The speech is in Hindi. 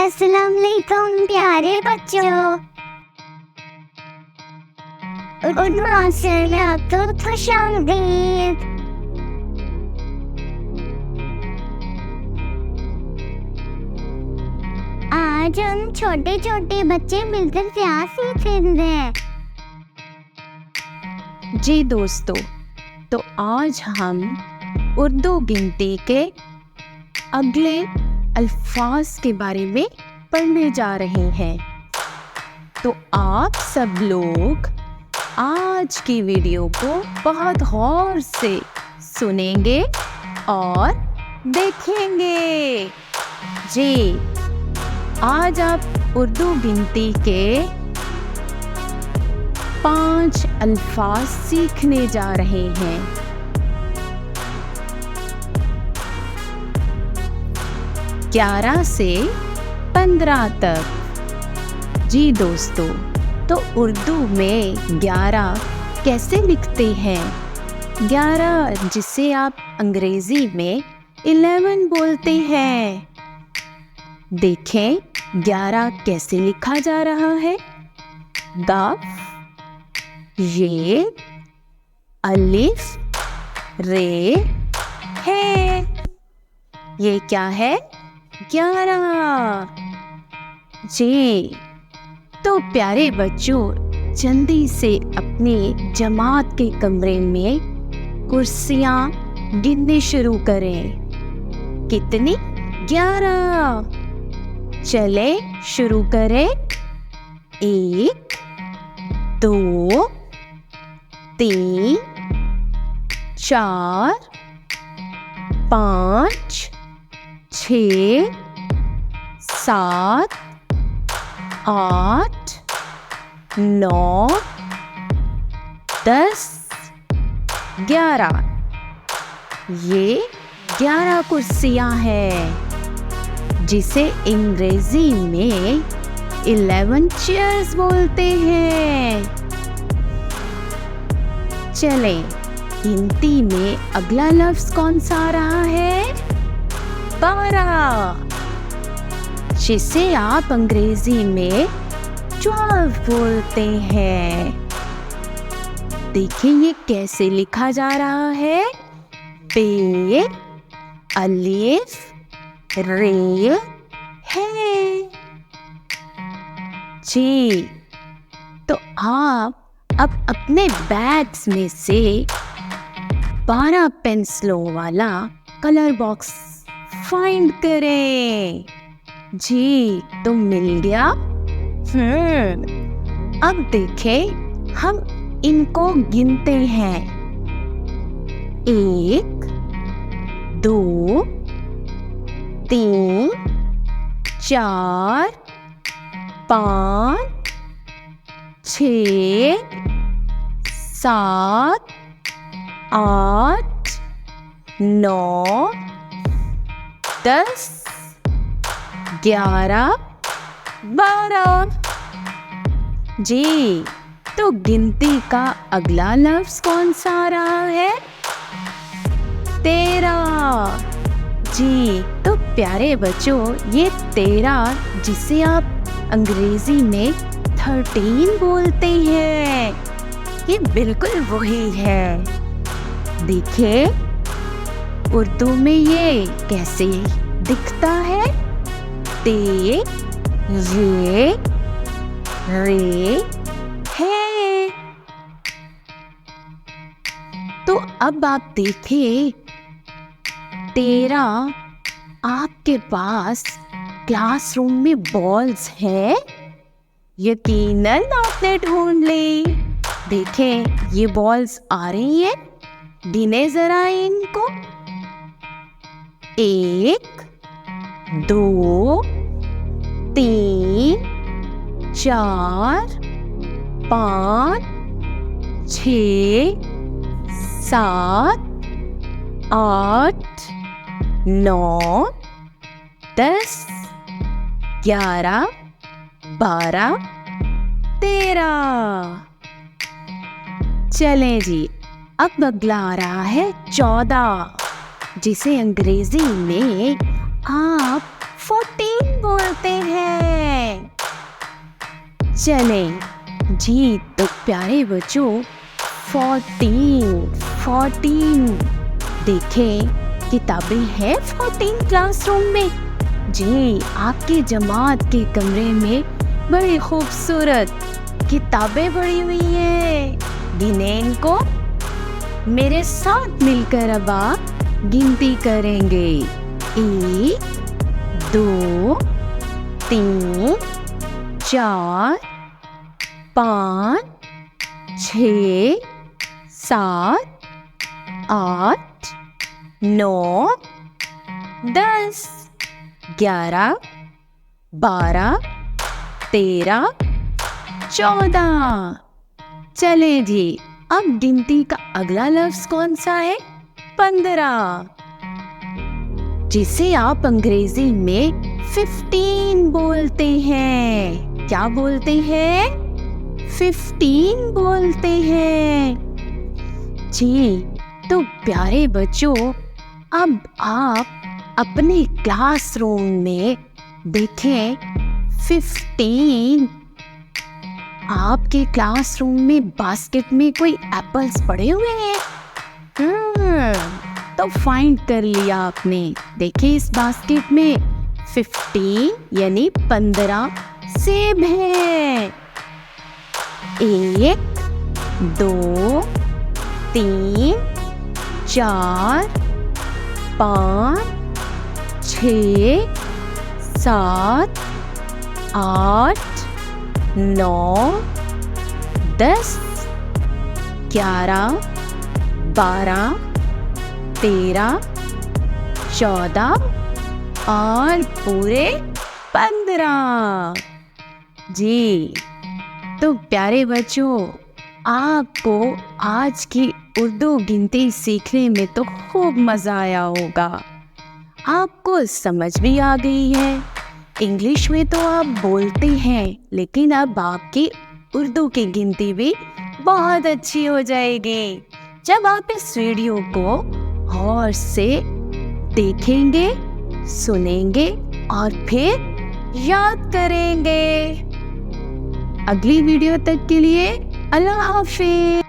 अस्सलाम वालेकुम प्यारे बच्चों। उर्दू मास्टर में आपको खुशामदीद। आज हम छोटे छोटे बच्चे मिलकर क्या सीखेंगे? जी दोस्तों, तो आज हम उर्दू गिनती के अगले अल्फाज के बारे में पढ़ने जा रहे हैं। तो आप सब लोग आज की वीडियो को बहुत गौर से सुनेंगे और देखेंगे। जी, आज आप उर्दू गिनती के 5 अल्फाज सीखने जा रहे हैं। 11 से 15 तक। जी दोस्तों, तो उर्दू में 11 कैसे लिखते हैं? 11 जिसे आप अंग्रेजी में 11 बोलते हैं। देखें 11 कैसे लिखा जा रहा है। गाफ, ये, अलिफ, रे, है। ये क्या है? 11। जी, तो प्यारे बच्चों, जल्दी से अपनी जमात के कमरे में कुर्सियां गिनने शुरू करें। कितनी? 11। चले शुरू करें। 1, 2, 3, 4, 5, 6, 7, 8, 9, 10, 11। ये 11 कुर्सियां हैं, जिसे अंग्रेजी में 11 चेयर्स बोलते हैं। चलें, गिनती में अगला लफ्ज कौन सा आ रहा है? 12, जिसे आप अंग्रेजी में 12 बोलते हैं। देखिए ये कैसे लिखा जा रहा है। बे, अलिफ, रे, है। जी, तो आप अब अपने बैग्स में से 12 पेंसिलों वाला कलर बॉक्स फाइंड करें। जी, तो मिल गया। अब देखें, हम इनको गिनते हैं। 1, 2, 3, 4, 5, 6, 7, 8, 9, 10, 11, 12। जी, तो गिनती का अगला लफ्ज कौन सा आ रहा है? 13। जी, तो प्यारे बच्चों, ये 13 जिसे आप अंग्रेजी में 13 बोलते हैं, ये बिल्कुल वही है। देखिए उर्दू में ये कैसे दिखता है। ते, ये, रे, है। तो अब आप देखिए 13 आपके पास क्लासरूम में बॉल्स हैं। यकीनन आपने ढूंढ ली। देखें ये बॉल्स आ रही हैं, गिने जरा इनको। 1, 2, 3, 4, 5, 6, 7, 8, 9, 10, 11, 12, 13। चलें जी, अब अगला आ रहा है 14, जिसे अंग्रेजी में आप 14 बोलते हैं। चलें जी। तो प्यारे बच्चों 14 देखें किताबें हैं 14 क्लासरूम में जी। आपके जमात के कमरे में बड़ी खूबसूरत किताबें पड़ी हुई हैं। गिने इनको। मेरे साथ मिलकर अब आप गिनती करेंगे। 1 2 3 4 5 6 7 8 9 10 11 12 13 14। चले जी, अब गिनती का अगला लफ्ज कौन सा है? 15, जिसे आप अंग्रेजी में 15 बोलते हैं। क्या बोलते हैं? 15 बोलते हैं जी। तो प्यारे बच्चों, अब आप अपने क्लासरूम में देखें 15। आपके क्लासरूम में बास्केट में कोई एप्पल्स पड़े हुए हैं। तो फाइंड कर लिया आपने। देखिए इस बास्केट में 15 यानी 15 सेब हैं। 1 2 3 4 5 6 7 8 9 10 11 12 13 14 और पूरे 15 जी। तो प्यारे बच्चों, आपको आज की उर्दू गिनती सीखने में तो खूब मज़ा आया होगा। आपको समझ भी आ गई है। इंग्लिश में तो आप बोलते हैं, लेकिन अब आपकी उर्दू की गिनती भी बहुत अच्छी हो जाएगी जब आप इस वीडियो को गौर से देखेंगे, सुनेंगे और फिर याद करेंगे। अगली वीडियो तक के लिए अल्लाह हाफिज़।